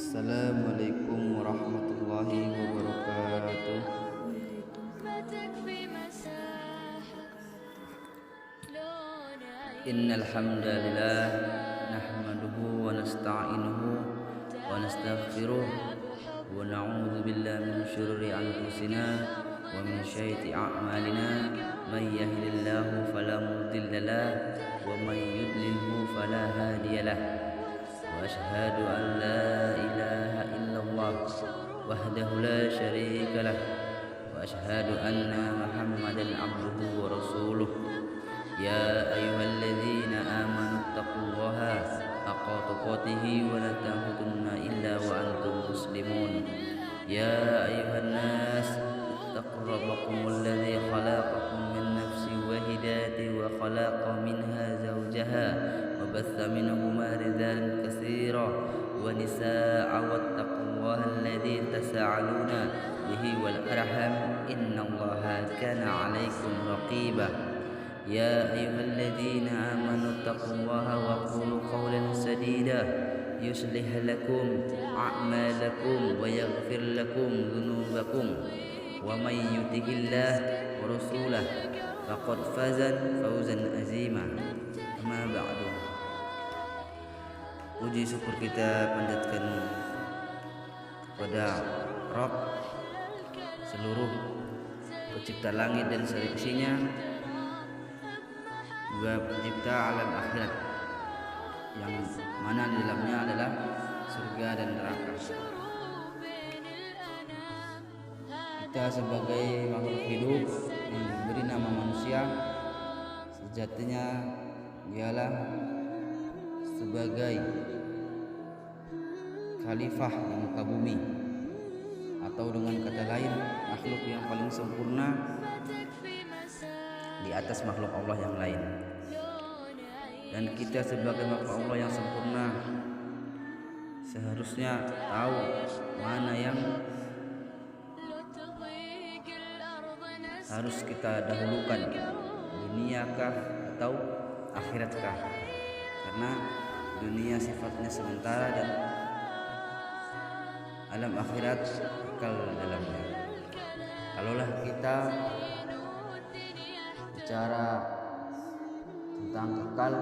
Assalamualaikum warahmatullahi wabarakatuh. Innal hamdalillah nahmaduhu wa nasta'inuhu wa nastaghfiruh wa na'udzu billahi min syururi anfusina wa min sayyiati a'malina may yahdihillahu fala mudilla lahu wa may yudlilhu fala hadiya lahu. وأشهد أن لا إله إلا الله وحده لا شريك له وأشهد أن محمدا عبده ورسوله يا أيها الذين آمنوا اتقوا الله حق تقاته ولا تموتن إلا وأنتم مسلمون يا أيها الناس اتقوا ربكم الذي خلقكم من نفس واحدة وخلق منها زوجها وبث منهما رجالا كثيرا ونساء واتقوا الله الذي تساءلون به والأرحام إن الله كان عليكم رقيبا يا أيها الذين آمنوا اتقوا الله وقولوا قولا سديدا يصلح لكم أعمالكم ويغفر لكم ذنوبكم ومن يطع الله ورسوله فقد فاز فوزا عظيما أما بعد. Puji syukur kita panjatkan kepada Rabb seluruh pencipta langit dan seisinya, juga pencipta alam akhirat yang mana di dalamnya adalah surga dan neraka. Kita sebagai makhluk hidup yang diberi nama manusia, sejatinya ialah sebagai khalifah di muka bumi, atau dengan kata lain makhluk yang paling sempurna di atas makhluk Allah yang lain. Dan kita sebagai makhluk Allah yang sempurna seharusnya tahu mana yang harus kita dahulukan, duniakah atau akhiratkah? Karena dunia sifatnya sementara dan alam akhirat kekal dalamnya. Kalaulah kita bicara tentang kekal,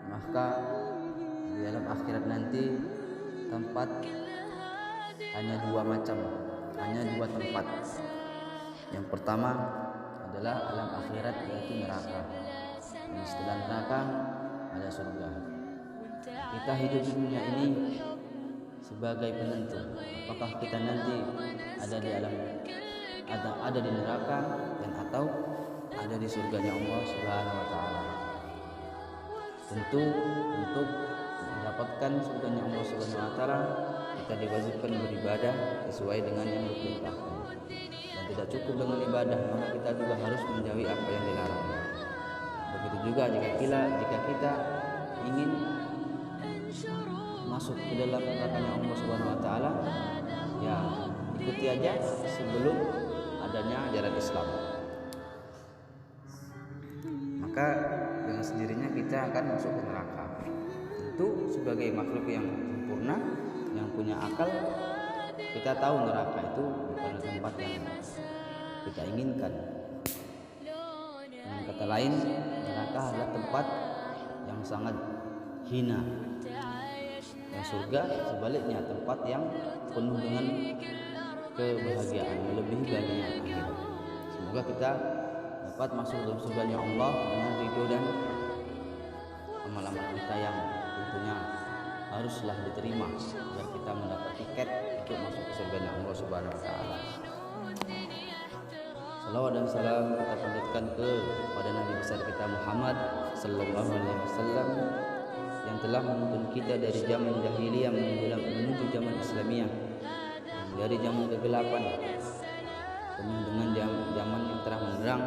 maka di dalam akhirat nanti tempat hanya dua macam, hanya dua tempat. Yang pertama adalah alam akhirat, yaitu neraka. Dan setelah neraka ada surga. Kita hidup di dunia ini sebagai penentu apakah kita nanti ada di alam ada di neraka dan atau ada di surganya Allah Subhanahu wa taala. Tentu untuk mendapatkan surganya Allah Subhanahu wa taala kita diwajibkan beribadah sesuai dengan yang diperintahkan. Dan tidak cukup dengan ibadah, maka kita juga harus menjauhi apa yang dilarang. Begitu juga jika kita ingin masuk ke dalam nerakanya Allah Subhanahu wa taala, ya ikuti aja sebelum adanya ajaran Islam. Maka dengan sendirinya kita akan masuk ke neraka. Tentu sebagai makhluk yang sempurna, yang punya akal, kita tahu neraka itu bukan tempat yang kita inginkan. Dengan kata lain, neraka adalah tempat yang sangat hina. Dan surga sebaliknya tempat yang penuh dengan kebahagiaan, melebihi bahagianya akhirat. Semoga kita dapat masuk dalam surganya Allah dengan ridho dan amal-amal kita yang tentunya haruslah diterima agar kita mendapat tiket untuk masuk ke surganya Allah Subhanahu wa taala. Salawat dan salam kita panjatkan kepada Nabi besar kita Muhammad sallallahu alaihi wasallam yang telah menuntun kita dari zaman jahiliyah menuju zaman Islamiyah, dari zaman kegelapan penuh dengan zaman yang terang benderang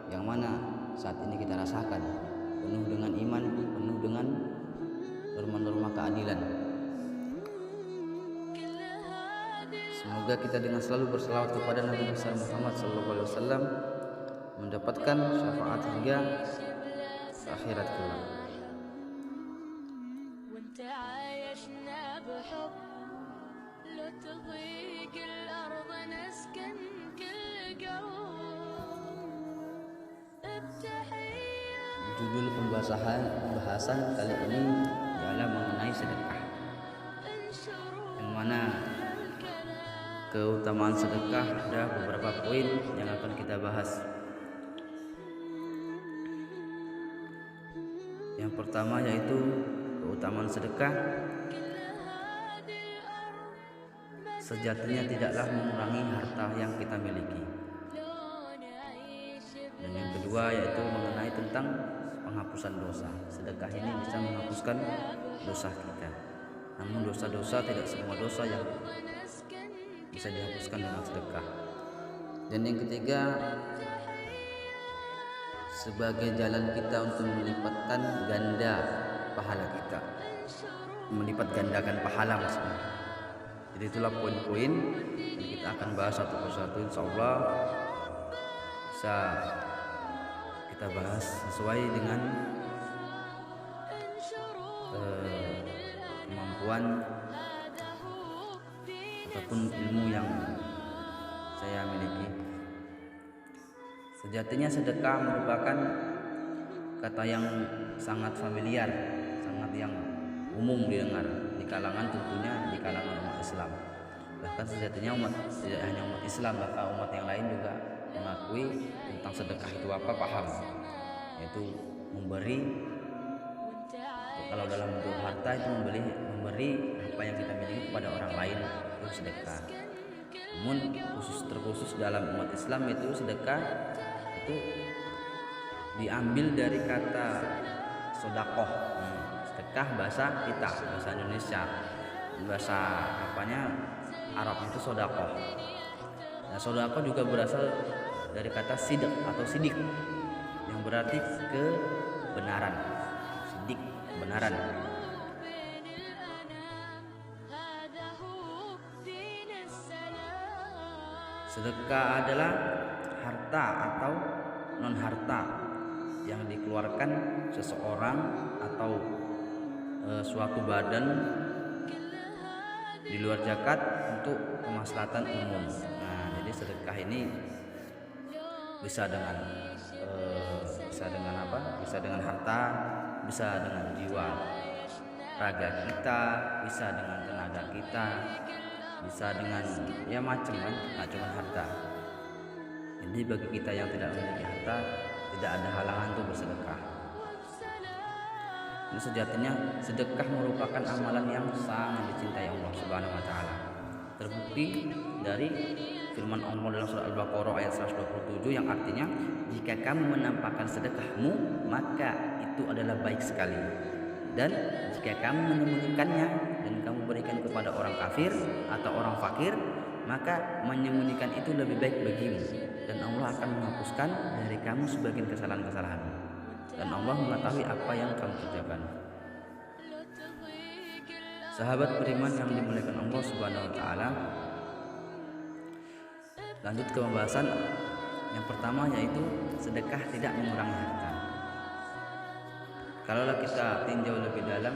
yang mana saat ini kita rasakan, penuh dengan iman, penuh dengan norma-norma keadilan. Semoga kita dengan selalu berselawat kepada Nabi besar Muhammad SAW mendapatkan syafaat hingga akhirat kelak. Judul pembahasan kali ini ialah mengenai sedekah, yang mana keutamaan sedekah ada beberapa poin yang akan kita bahas. Yang pertama yaitu keutamaan sedekah sejatinya tidaklah mengurangi harta yang kita miliki. Dan yang kedua yaitu mengenai tentang penghapusan dosa. Sedekah ini bisa menghapuskan dosa kita. Namun dosa-dosa, tidak semua dosa yang bisa dihapuskan dengan sedekah. Dan yang ketiga, sebagai jalan kita untuk melipatkan ganda pahala kita, melipat gandakan pahala maksudnya. Jadi itulah poin-poin dan kita akan bahas satu persatu, insyaallah bisa kita bahas sesuai dengan kemampuan ataupun ilmu yang saya miliki. Sejatinya sedekah merupakan kata yang sangat familiar, sangat yang umum didengar di kalangan, tentunya di kalangan umat Islam. Bahkan sejatinya tidak hanya umat Islam, bahkan umat yang lain juga mengakui tentang sedekah itu apa, paham, yaitu memberi. Kalau dalam bentuk harta itu memberi apa yang kita miliki kepada orang lain, itu sedekah. Namun terkhusus dalam umat Islam itu sedekah itu diambil dari kata sodakoh. Sedekah bahasa kita, bahasa Indonesia, bahasa Arab itu sodakoh. Nah, sodakoh juga berasal dari kata sidik atau sidik yang berarti kebenaran. Sidik, kebenaran. Sedekah adalah harta atau non harta yang dikeluarkan seseorang atau suatu badan di luar zakat untuk kemaslahatan umum. Nah, jadi sedekah ini bisa dengan Bisa dengan harta, bisa dengan jiwa raga kita, bisa dengan tenaga kita, bisa dengan macam kan, nggak cuma harta. Jadi bagi kita yang tidak memiliki harta, tidak ada halangan untuk bersedekah. Ini sejatinya sedekah merupakan amalan yang sangat dicintai Allah Subhanahu wa taala. Terbukti dari firman Allah dalam surah Al-Baqarah ayat 127 yang artinya, jika kamu menampakkan sedekahmu maka itu adalah baik sekali, dan jika kamu menyembunyikannya dan kamu berikan kepada orang kafir atau orang fakir, maka menyembunyikan itu lebih baik bagimu, dan Allah akan menghapuskan dari kamu sebagian kesalahan-kesalahanmu, dan Allah mengetahui apa yang kamu kerjakan. Sahabat beriman yang dimuliakan Allah Subhanahu wa taala, lanjut ke pembahasan yang pertama, yaitu sedekah tidak mengurangi harta. Kalau kita tinjau lebih dalam,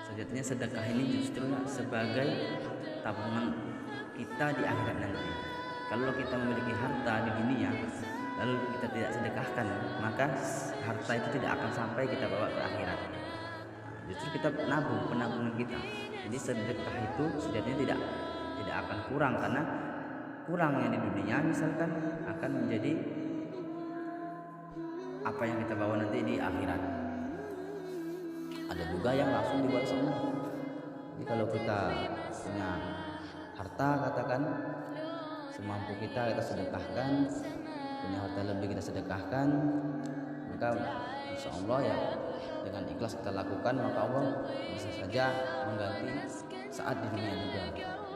sejatinya sedekah ini justru sebagai tabungan kita di akhirat nanti. Kalau kita memiliki harta di dunia lalu kita tidak sedekahkan, maka harta itu tidak akan sampai kita bawa ke akhirat. Justru kita nabung, penabungan kita. Jadi sedekah itu sejatinya tidak akan kurang, karena kurangnya di dunia misalkan akan menjadi apa yang kita bawa nanti di akhirat. Ada juga yang langsung dibalas Allah. Jadi kalau kita punya harta, katakan semampu kita sedekahkan, punya harta lebih kita sedekahkan, maka insya Allah ya dengan ikhlas kita lakukan, maka Allah bisa saja mengganti saat di dunia juga.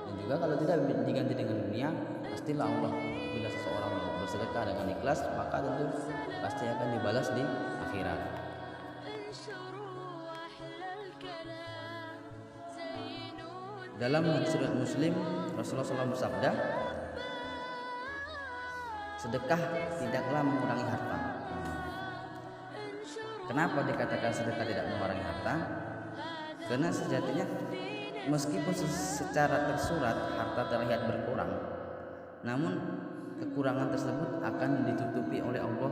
Dan juga kalau tidak diganti dengan dunia, pastilah Allah, bila seseorang bersedekah dengan ikhlas, maka tentu pasti akan dibalas di akhirat. Dalam hadis riwayat Muslim, Rasulullah SAW bersabda, sedekah tidaklah mengurangi harta. Kenapa dikatakan sedekah tidak mengurangi harta? Karena sejatinya meskipun secara tersurat harta terlihat berkurang, namun kekurangan tersebut akan ditutupi oleh Allah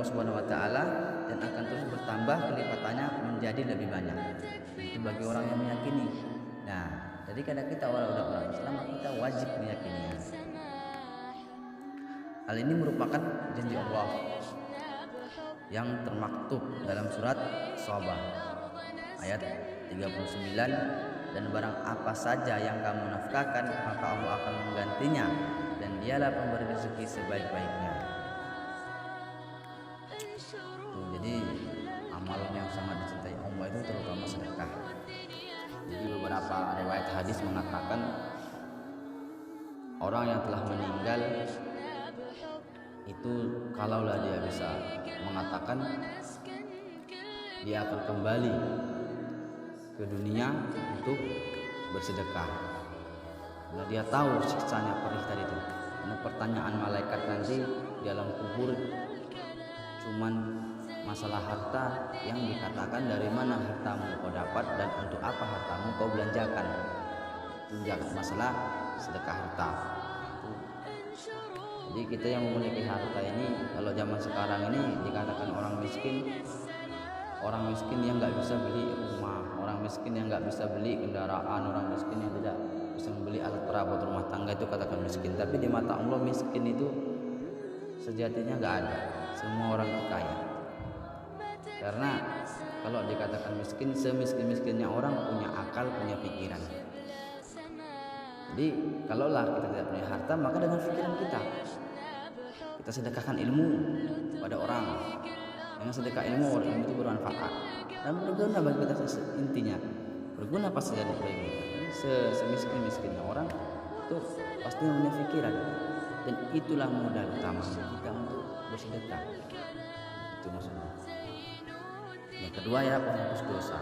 Subhanahu wa taala, dan akan terus bertambah kelipatannya menjadi lebih banyak. Itu bagi orang yang meyakini. Nah, jadi karena kita orang Islam, kita wajib meyakininya. Hal ini merupakan janji Allah yang termaktub dalam surat Shaba ayat 39, dan barang apa saja yang kamu nafkahkan maka Allah akan menggantinya, dan dialah pemberi rezeki sebaik-baiknya. Jadi amalan yang sangat dicintai Allah itu terutama sedekah. Jadi beberapa riwayat hadis mengatakan orang yang telah meninggal itu kalaulah dia bisa mengatakan dia akan kembali ke dunia untuk bersedekah, karena dia tahu siksanya perih tadi itu. Karena pertanyaan malaikat nanti di alam kubur cuman masalah harta, yang dikatakan dari mana hartamu kau dapat dan untuk apa hartamu kau belanjakan. Itu masalah sedekah harta. Jadi kita yang memiliki harta ini, kalau zaman sekarang ini dikatakan orang miskin yang nggak bisa beli rumah, orang miskin yang nggak bisa beli kendaraan, orang miskin yang tidak bisa membeli alat perabot rumah tangga, itu katakan miskin. Tapi di mata Allah miskin itu sejatinya nggak ada. Semua orang itu kaya. Karena kalau dikatakan miskin, semiskin-miskinnya orang punya akal, punya pikiran. Jadi kalaulah kita tidak punya harta, maka dengan pikiran kita sedekahkan ilmu pada orang. Dengan sedekah ilmu itu bermanfaat dan berguna bagi kita. Intinya berguna pasti dari bagi kita. Semiskin-miskinnya orang itu pasti punya pikiran, dan itulah modal utama kita untuk bersedekah. Itu maksudnya. Yang kedua ya, penghapus dosa.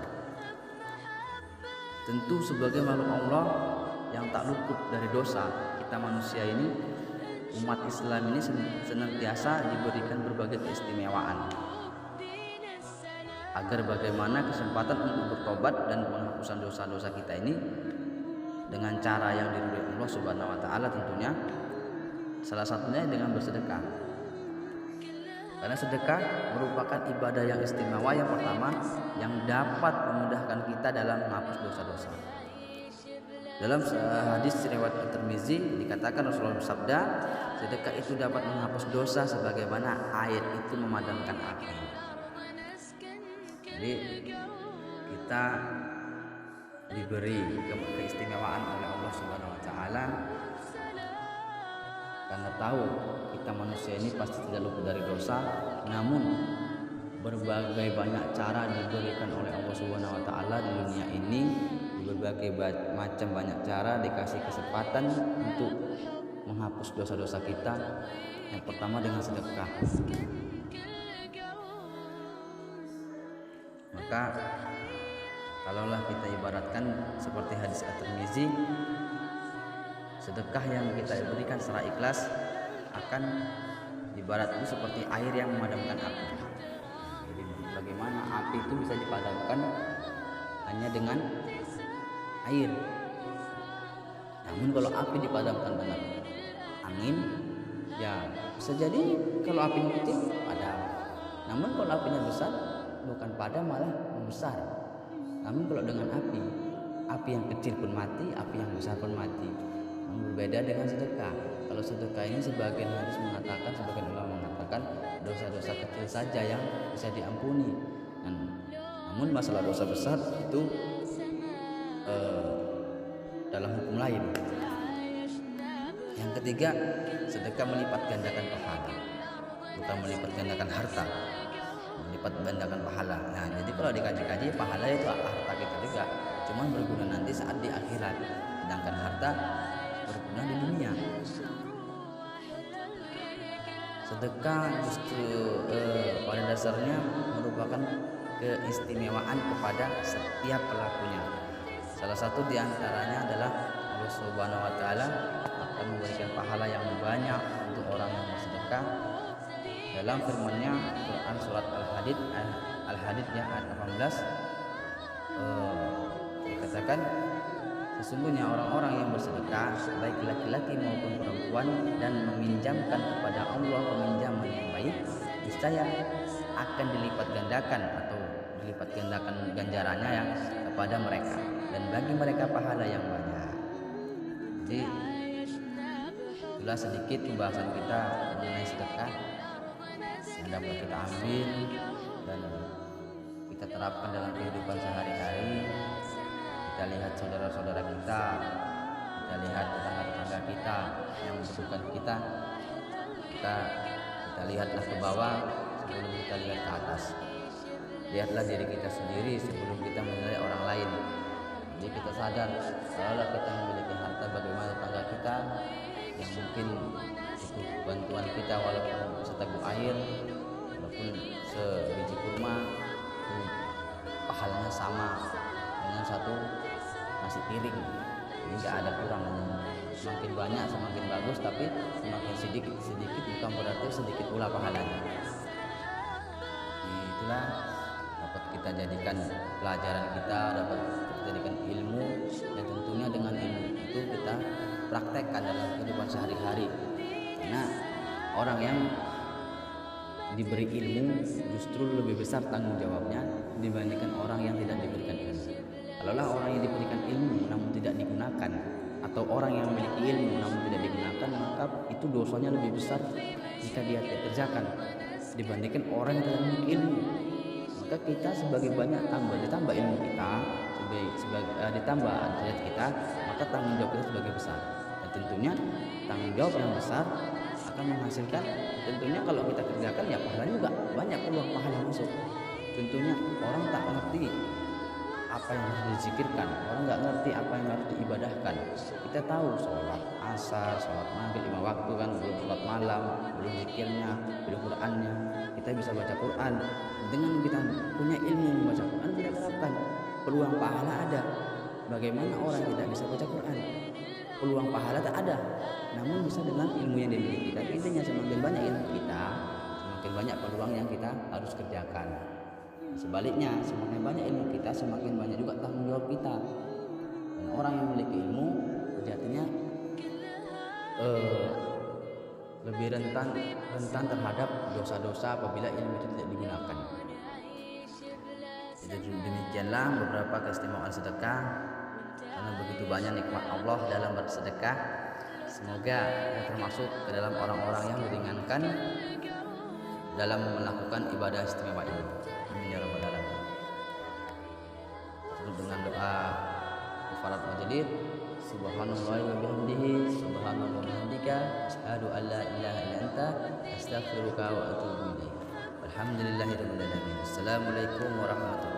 Tentu sebagai makhluk Allah yang tak luput dari dosa, kita manusia ini, umat Islam ini senantiasa diberikan berbagai keistimewaan agar bagaimana kesempatan untuk bertobat dan penghapusan dosa-dosa kita ini dengan cara yang diridhoi Allah Subhanahu wa taala, tentunya salah satunya dengan bersedekah. Karena sedekah merupakan ibadah yang istimewa yang pertama yang dapat memudahkan kita dalam menghapus dosa-dosa. Dalam hadis riwayat At-Tirmizi dikatakan Rasulullah bersabda, sedekah itu dapat menghapus dosa sebagaimana air itu memadamkan api. Jadi kita diberi keistimewaan oleh Allah Subhanahu wa taala karena tahu kita manusia ini pasti tidak luput dari dosa, namun berbagai banyak cara diberikan oleh Allah Subhanahu wa taala di dunia ini. Berbagai macam banyak cara dikasih kesempatan untuk menghapus dosa-dosa kita. Yang pertama dengan sedekah. Maka kalaulah kita ibaratkan seperti hadis At-Tirmizi, sedekah yang kita berikan secara ikhlas akan ibarat itu seperti air yang memadamkan api. Jadi bagaimana api itu bisa dipadamkan hanya dengan air. Namun kalau api dipadamkan dengan angin, ya bisa jadi kalau apinya kecil padam. Namun kalau apinya besar, bukan padam malah membesar. Namun kalau dengan api yang kecil pun mati, api yang besar pun mati. Namun berbeda dengan sedekah. Kalau sedekah ini sebagian ulama mengatakan dosa-dosa kecil saja yang bisa diampuni. Namun masalah dosa besar itu dalam hukum lain. Yang ketiga, sedekah melipat gandakan pahala, bukan melipat gandakan harta, melipat gandakan pahala. Nah, jadi kalau dikaji-kaji pahala itu harta kita juga, cuman berguna nanti saat di akhirat, sedangkan harta berguna di dunia. Sedekah justru pada dasarnya merupakan keistimewaan kepada setiap pelakunya. Salah satu diantaranya adalah Allah Subhanahu wa taala akan memberikan pahala yang banyak untuk orang yang bersedekah. Dalam firman-Nya Quran surat Al-Hadid ya ayat 18, dikatakan sesungguhnya orang-orang yang bersedekah baik laki-laki maupun perempuan dan meminjamkan kepada Allah peminjaman yang baik, niscaya akan dilipat gandakan atau dilipat gandakan ganjarannya ya kepada mereka, dan bagi mereka pahala yang banyak. Jadi itulah sedikit pembahasan kita mengenai sedekah yang dapat kita ambil dan kita terapkan dalam kehidupan sehari-hari. Kita lihat saudara-saudara kita, kita lihat tetangga-tetangga kita yang membutuhkan kita, kita lihatlah ke bawah sebelum kita lihat ke atas. Lihatlah diri kita sendiri sebelum kita menilai orang lain. Jadi kita sadar kalau kita memiliki harta, bagaimana tetangga kita yang mungkin butuh bantuan kita walaupun seteguk air, walaupun sebiji kurma, pahalanya sama dengan satu nasi piring. Ini nggak ada kurang. Semakin banyak semakin bagus, tapi semakin sedikit bukan berarti sedikit pula pahalanya. Itulah dapat kita jadikan pelajaran kita, dapat kita jadikan ilmu, dan tentunya dengan ilmu itu kita praktekkan dalam kehidupan sehari-hari. Karena orang yang diberi ilmu justru lebih besar tanggung jawabnya dibandingkan orang yang tidak diberikan ilmu. Kalaulah orang yang diberikan ilmu namun tidak digunakan, atau orang yang memiliki ilmu namun tidak digunakan, maka itu dosanya lebih besar jika dia tidak kerjakan dibandingkan orang yang tidak memiliki ilmu. Maka kita sebagai banyak ditambah ilmu kita, ditambah derajat kita, maka tanggung jawab kita sebagai besar. Dan tentunya tanggung jawab yang besar akan menghasilkan, tentunya kalau kita kerjakan ya pahalanya juga banyak, peluang pahala masuk. Tentunya orang tak ngerti apa yang harus dizikirkan, orang nggak ngerti apa yang harus diibadahkan. Kita tahu sholat asar, sholat maghrib 5 waktu kan, belum sholat malam, belum zikirnya, belum Qurannya. Kita bisa baca Quran. Dengan kita punya ilmu membaca Quran, kita terapkan, peluang pahala ada. Bagaimana orang tidak bisa baca Quran? Peluang pahala tak ada, namun bisa dengan ilmu yang dimiliki. Tapi intinya semakin banyak ilmu kita, semakin banyak peluang yang kita harus kerjakan. Sebaliknya, semakin banyak ilmu kita, semakin banyak juga tanggung jawab kita. Dan orang yang memiliki ilmu sejatinya lebih rentan terhadap dosa-dosa apabila ilmu itu tidak digunakan. Jadi demikianlah beberapa keistimewaan sedekah, karena begitu banyak nikmat Allah dalam bersedekah. Semoga kita termasuk ke dalam orang-orang yang diringankan dalam melakukan ibadah istimewa ini. Amin ya rabbal alamin. Tutup dengan doa kafarat majelis. Subhanallah wa bihamdihi, subhanallah wa bihamdika, asyhadu an la ilaha illa anta, astaghfiruka wa atubu ilaik. Alhamdulillahirabbil alamin. Assalamualaikum warahmatullahi wabarakatuh.